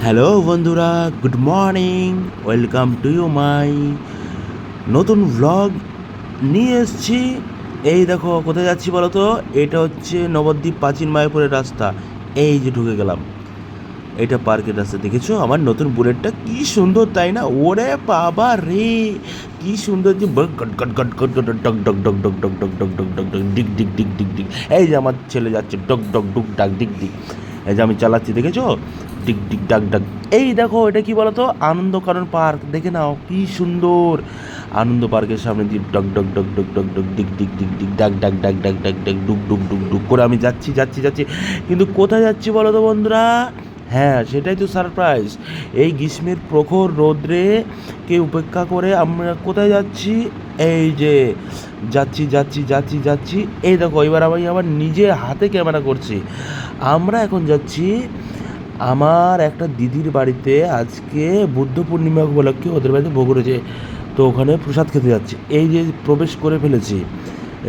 Hello বন্ধুরা, good morning. Welcome to you my নতুন vlog নিয়ে এসেছি। এই দেখো কোথায় যাচ্ছি বলো তো। এটা হচ্ছে নবদ্বীপ প্রাচীন মায়াপুরের রাস্তা। এই যে ঢুকে গেলাম, এটা পার্কের রাস্তা। দেখেছো আমার নতুন বুলেটটা কি সুন্দর, তাই না? ওরে বাবা রে, কি সুন্দর যে গট গট গট গট গট ডক ডক ডক ডক ডক ডক ডক ডক ডক ডক ডিক ডিক ডিক ডিক ডিক। এই যে আমার ছেলে যাচ্ছে ডক ডক ডুক ডাক ডিক ডিক। এই যে আমি চালাচ্ছি, দেখেছো? ডিক ডিক ডাক ডাক। এই দেখো এটা কি বলতো, আনন্দ কারণ পার্ক। দেখে নাও কি সুন্দর। আনন্দ পার্কের সামনে দিয়ে ডক ডক ডক ডক ডক ডক ডিক ডিক ডিক ডিক ডাক ডাক ডাক ডাক ডাক ডাক ডুক ডুক ডুক ডুক করে আমি যাচ্ছি যাচ্ছি যাচ্ছি। কিন্তু কোথায় যাচ্ছি বলো তো বন্ধুরা? হ্যাঁ, সেটাই তো সারপ্রাইজ। এই গ্রীষ্মের প্রখর রৌদ্রে কে উপেক্ষা করে আমরা কোথায় যাচ্ছি? এই যে যাচ্ছি যাচ্ছি যাচ্ছি যাচ্ছি। এই দেখো এবার আমি আমার নিজের হাতে ক্যামেরা করছি। আমরা এখন যাচ্ছি আমার একটা দিদির বাড়িতে। আজকে বুদ্ধ পূর্ণিমা উপলক্ষে ওদের বাড়িতে ভোগ রয়েছে, তো ওখানে প্রসাদ খেতে যাচ্ছি। এই যে প্রবেশ করে ফেলেছি,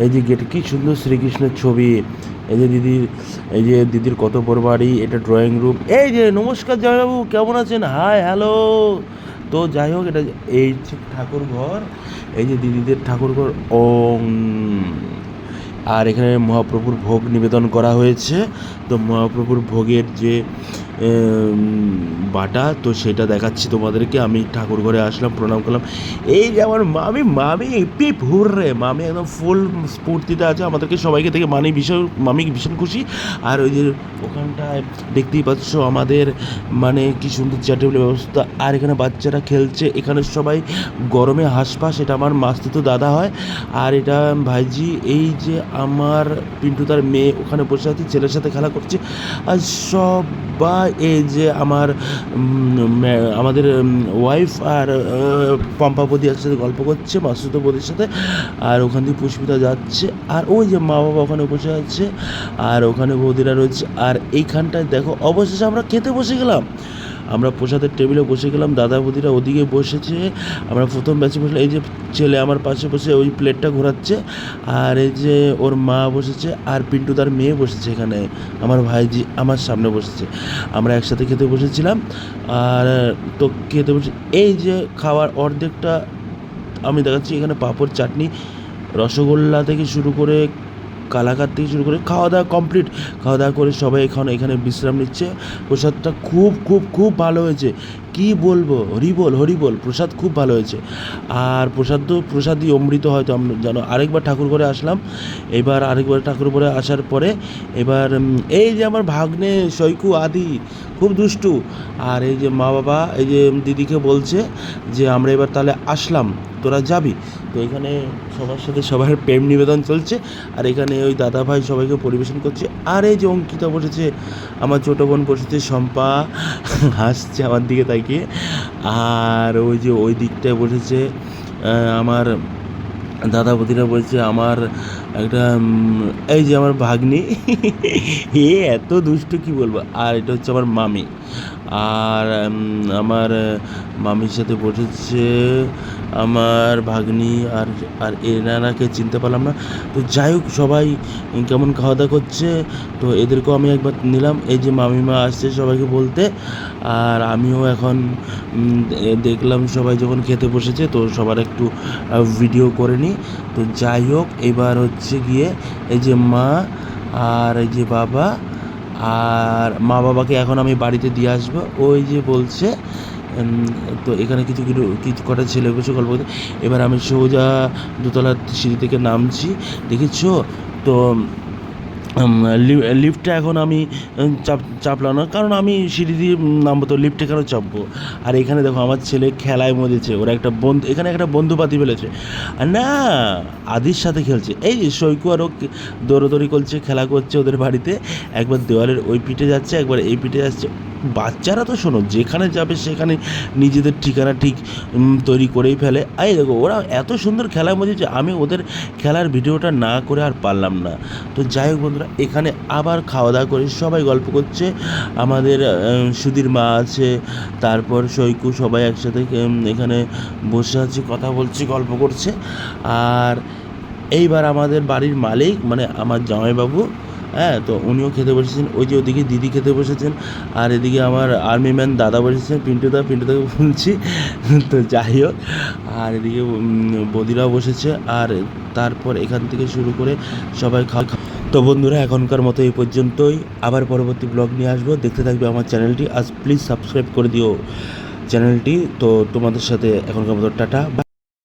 এই যে গেট, কি সুন্দর শ্রীকৃষ্ণের ছবি। এই যে দিদির, এই যে দিদির কত বড় বাড়ি, এটা ড্রয়িং রুম। এই যে নমস্কার জয়বাবু, কেমন আছেন? Hi hello. তো যাই হোক, এটা এই হচ্ছে ঠাকুর ঘর। এই যে দিদিদের ঠাকুর ঘর। ওম। আর এখানে মহাপ্রভুর ভোগ নিবেদন করা হয়েছে। তো মহাপ্রভুর ভোগের যে বাটা, তো সেটা দেখাচ্ছি তোমাদেরকে। আমি ঠাকুর ঘরে আসলাম, প্রণাম করলাম। এই যে আমার মামি, মামি পিপ হুররে, মামি একদম ফুল স্ফূর্তিতে আছে আমাদেরকে সবাইকে থেকে। মামি ভীষণ খুশি। আর ওই যে ওখানটায় দেখতেই পাচ্ছ আমাদের মানে কি সুন্দর চেয়ার টেবিলের ব্যবস্থা। আর এখানে বাচ্চারা খেলছে। এখানে সবাই গরমে হাঁসফাঁস। এটা আমার মাস্তুতো দাদা হয়, আর এটা ভাইজি। এই যে আমার পিন্টু তার মেয়ে ওখানে বসে আছে, ছেলের সাথে খেলা করছে। আর সবাই এই যে আমাদের ওয়াইফ আর পম্পা বৌদি একসাথে গল্প করছে মাসুতো বৌদির সাথে। আর ওখান দিয়ে পুষ্পিতা যাচ্ছে। আর ওই যে মা বাবা ওখানে বসে আছে, আর ওখানে বৌদিরা রয়েছে। আর এইখানটায় দেখো অবশেষে আমরা খেতে বসে গেলাম। আমরা প্রসাদের টেবিলে বসে গেলাম, দাদা বৌদিরা ওদিকে বসেছে। আমরা প্রথম ব্যাচে বসলাম। এই যে ছেলে আমার পাশে বসে ওই প্লেটটা ঘোরাচ্ছে। আর এই যে ওর মা বসেছে, আর পিন্টু তার মেয়ে বসেছে এখানে। আমার ভাইজি আমার সামনে বসেছে। আমরা একসাথে খেতে বসেছিলাম। আর তো খেতে বসে এই যে খাওয়ার অর্ধেকটা আমি দেখাচ্ছি। এখানে পাঁপড়, চাটনি, রসগোল্লা থেকে শুরু করে কালাকার থেকে শুরু করে খাওয়া দাওয়া কমপ্লিট। খাওয়া দাওয়া করে সবাই এখানে বিশ্রাম নিচ্ছে। প্রসাদটা খুব খুব খুব ভালো হয়েছে, কি বলবো। হরিবোল হরিবোল, প্রসাদ খুব ভালো হয়েছে। আর প্রসাদই অমৃত, হয়তো আমরা জানো। আরেকবার ঠাকুর ঘরে আসলাম। এবার আরেকবার ঠাকুর ঘরে আসার পরে এবার এই যে আমার ভাগ্নে শৈকু আদি খুব দুষ্টু। আর এই যে মা বাবা এই যে দিদিকে বলছে যে আমরা এবার তাহলে আসলাম, তোরা যাবি। তো এখানে সবার সাথে সবার প্রেম নিবেদন চলছে। আর এখানে ওই দাদা ভাই সবাইকে পরিবেশন করছে। আর এই যে অঙ্কিতা বসেছে, আমার ছোটো বোন বসেছে শম্পা, হাসছে আমার দিকে তাকিয়ে। আর ওই যে ওই দিকটায় বসেছে আমার দাদা বৌদিরা বলছে আমার একটা এই যে আমার ভাগ্নি, এ এত দুষ্টু কি বলবো। আর এটা হচ্ছে আমার মামি। আর আমার মামির সাথে বসেছে আমার ভাগ্নি। আর আর এনারাকে চিনতে পারলাম না। তো যাই হোক, সবাই কেমন খাওয়া দাওয়া করছে, তো এদেরকেও আমি একবার নিলাম। এই যে মামিমা আসছে সবাইকে বলতে। আর আমিও এখন দেখলাম সবাই যখন খেতে বসেছে, তো সবার একটু ভিডিও করে নিই। তো যাই হোক, এবার হচ্ছে গিয়ে এই যে মা আর এই যে বাবা, আর মা বাবাকে এখন আমি বাড়িতে দিয়ে আসবো ওই যে বলছে। তো এখানে কিছু কিছু কটা ছেলে বসে গল্প করতে। এবার আমি সোজা দোতলার সিঁড়ি থেকে নামছি, দেখেছো তো। লিফটটা এখন আমি চাপলাম না, কারণ আমি সিঁড়ি দিয়ে নামবো, তো লিফটে কেন চাপবো। আর এখানে দেখো আমার ছেলে খেলায় মজেছে। ওরা একটা বন্ধু, এখানে একটা বন্ধু পাতি ফেলেছে। আর না, আদির সাথে খেলছে। এই যে সৈকু আরও দৌড়োদৌড়ি করছে, খেলা করছে ওদের বাড়িতে। একবার দেওয়ালের ওই পিঠে যাচ্ছে, একবার এই পিঠে যাচ্ছে। বাচ্চারা তো শোনো, যেখানে যাবে সেখানে নিজেদের ঠিকানা ঠিক তৈরি করেই ফেলে। এই দেখো ওরা এত সুন্দর খেলায় মজেছে, আমি ওদের খেলার ভিডিওটা না করে আর পারলাম না। তো যাই হোক বন্ধুরা, এখানে আবার খাওয়া দাওয়া করে সবাই গল্প করছে। আমাদের সুধীর মা আছে, তারপর সৈকু, সবাই একসাথে এখানে বসে আছে, কথা বলছে, গল্প করছে। আর এইবার আমাদের বাড়ির মালিক মানে আমার জামাইবাবু হ্যাঁ, তো উনিও খেতে বসেছেন। ওই যে ওদিকে দিদি খেতে বসেছেন, আর এদিকে আমার আর্মি ম্যান দাদা বসেছেন, পিন্টুদাকে বলছি। তো যাই হোক, আর এদিকে বৌদিরাও বসেছে, আর তারপর এখান থেকে শুরু করে সবাই তো বন্ধুরা এখনকার মতো এই পর্যন্তই। আবার পরবর্তী ব্লগ নিয়ে আসবো, দেখতে থাকবে আমার চ্যানেলটি। আজ প্লিজ সাবস্ক্রাইব করে দিও চ্যানেলটি। তো তোমাদের সাথে এখনকার মতো টাটা।